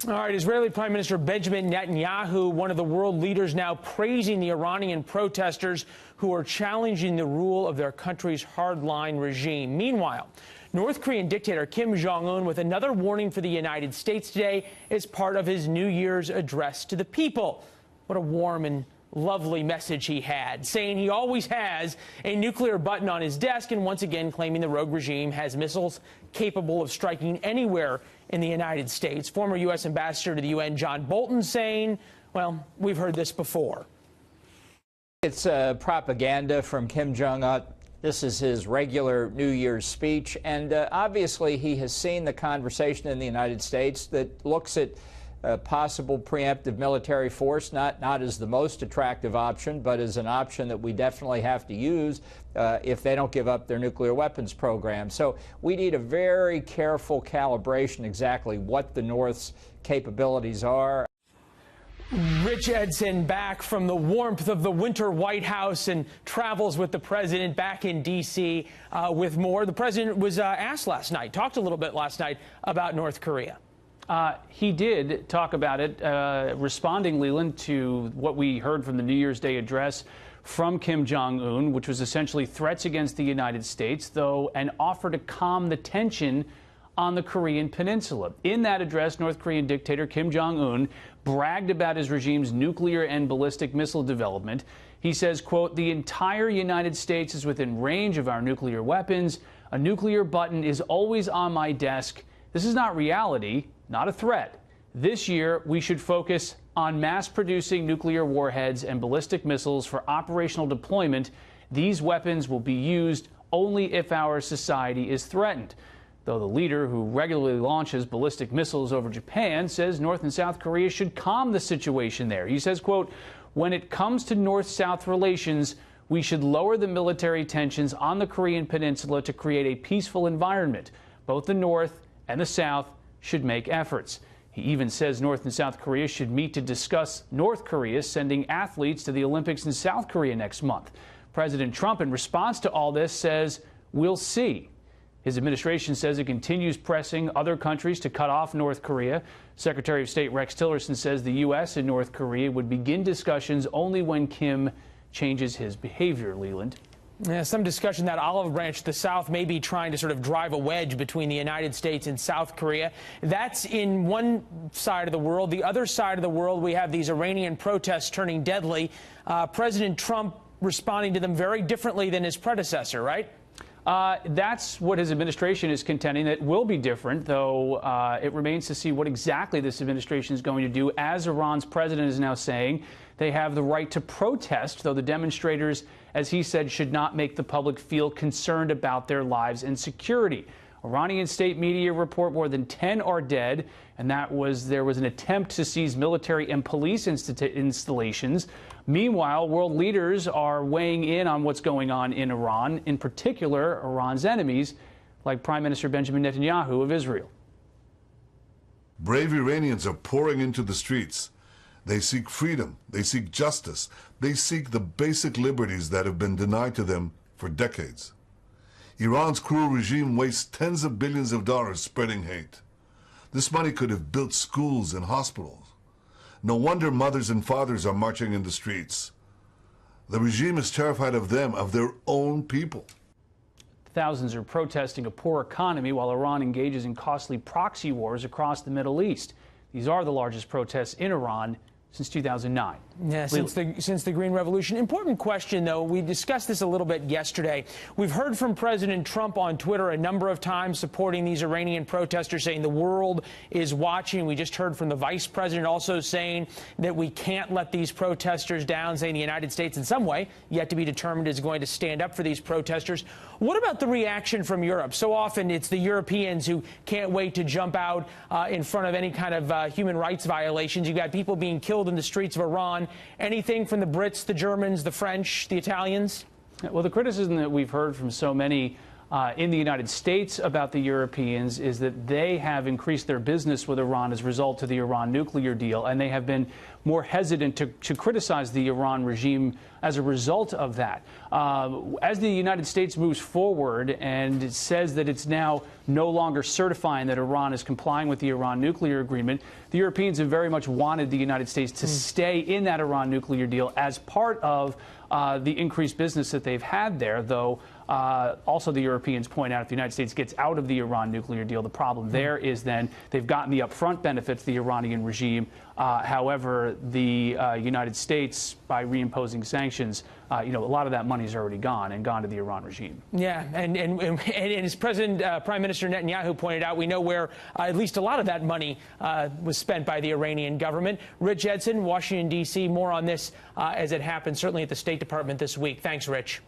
All right, Israeli Prime Minister Benjamin Netanyahu, one of the world leaders, now praising the Iranian protesters who are challenging the rule of their country's hardline regime. Meanwhile, North Korean dictator Kim Jong-un with another warning for the United States today as part of his New Year's address to the people. What a warm and lovely message he had, saying he always has a nuclear button on his desk, and once again claiming the rogue regime has missiles capable of striking anywhere in the United States. Former U.S. Ambassador to the UN John Bolton saying, well, we've heard this before. It's propaganda from Kim Jong-un. This is his regular New Year's speech, and obviously he has seen the conversation in the United States that looks at possible preemptive military force, not as the most attractive option, but as an option that we definitely have to use if they don't give up their nuclear weapons program. So we need a very careful calibration exactly what the North's capabilities are. Rich Edson back from the warmth of the winter White House and travels with the president back in D.C. With more. The president was asked last night, talked a little bit last night about North Korea. He did talk about it, responding, Leland, to what we heard from the New Year's Day address from Kim Jong-un, which was essentially threats against the United States, though an offer to calm the tension on the Korean Peninsula. In that address, North Korean dictator Kim Jong-un bragged about his regime's nuclear and ballistic missile development. He says, quote, "The entire United States is within range of our nuclear weapons. A nuclear button is always on my desk. This is not reality, not a threat. This year, we should focus on mass-producing nuclear warheads and ballistic missiles for operational deployment. These weapons will be used only if our society is threatened." Though the leader, who regularly launches ballistic missiles over Japan, says North and South Korea should calm the situation there. He says, quote, "When it comes to North-South relations, we should lower the military tensions on the Korean Peninsula to create a peaceful environment. Both the North and the South should make efforts." He even says North and South Korea should meet to discuss North Korea sending athletes to the Olympics in South Korea next month. President Trump, in response to all this, says, "We'll see." His administration says it continues pressing other countries to cut off North Korea. Secretary of State Rex Tillerson says the U.S. and North Korea would begin discussions only when Kim changes his behavior, Leland. Yeah, some discussion that olive branch, the South, may be trying to sort of drive a wedge between the United States and South Korea. That's in one side of the world. The other side of the world, we have these Iranian protests turning deadly. President Trump responding to them very differently than his predecessor, right? That's what his administration is contending. It will be different, though it remains to see what exactly this administration is going to do. As Iran's president is now saying, they have the right to protest, though the demonstrators, as he said, should not make the public feel concerned about their lives and security. Iranian state media report more than 10 are dead, and there was an attempt to seize military and police installations. Meanwhile, world leaders are weighing in on what's going on in Iran, in particular Iran's enemies, like Prime Minister Benjamin Netanyahu of Israel. Brave Iranians are pouring into the streets. They seek freedom, they seek justice, they seek the basic liberties that have been denied to them for decades. Iran's cruel regime wastes tens of billions of dollars spreading hate. This money could have built schools and hospitals. No wonder mothers and fathers are marching in the streets. The regime is terrified of them, of their own people. Thousands are protesting a poor economy while Iran engages in costly proxy wars across the Middle East. These are the largest protests in Iran since 2009. Yeah, since the Green Revolution. Important question, though. We discussed this a little bit yesterday. We've heard from President Trump on Twitter a number of times supporting these Iranian protesters, saying the world is watching. We just heard from the vice president also saying that we can't let these protesters down, saying the United States in some way, yet to be determined, is going to stand up for these protesters. What about the reaction from Europe? So often it's the Europeans who can't wait to jump out in front of any kind of human rights violations. You've got people being killed in the streets of Iran. Anything from the Brits, the Germans, the French, the Italians? Well, the criticism that we've heard from so many in the United States about the Europeans is that they have increased their business with Iran as a result of the Iran nuclear deal, and they have been more hesitant to criticize the Iran regime as a result of that. As the United States moves forward and it says that it's now no longer certifying that Iran is complying with the Iran nuclear agreement, the Europeans have very much wanted the United States to stay in that Iran nuclear deal as part of the increased business that they've had there, though also the Europeans point out if the United States gets out of the Iran nuclear deal, the problem there is then they've gotten the upfront benefits, the Iranian regime. However, the United States, by reimposing sanctions, a lot of that money's already gone to the Iran regime. Yeah, and as Prime Minister Netanyahu pointed out, we know where at least a lot of that money was spent by the Iranian government. Rich Edson, Washington, D.C., more on this as it happens, certainly at the State Department this week. Thanks, Rich.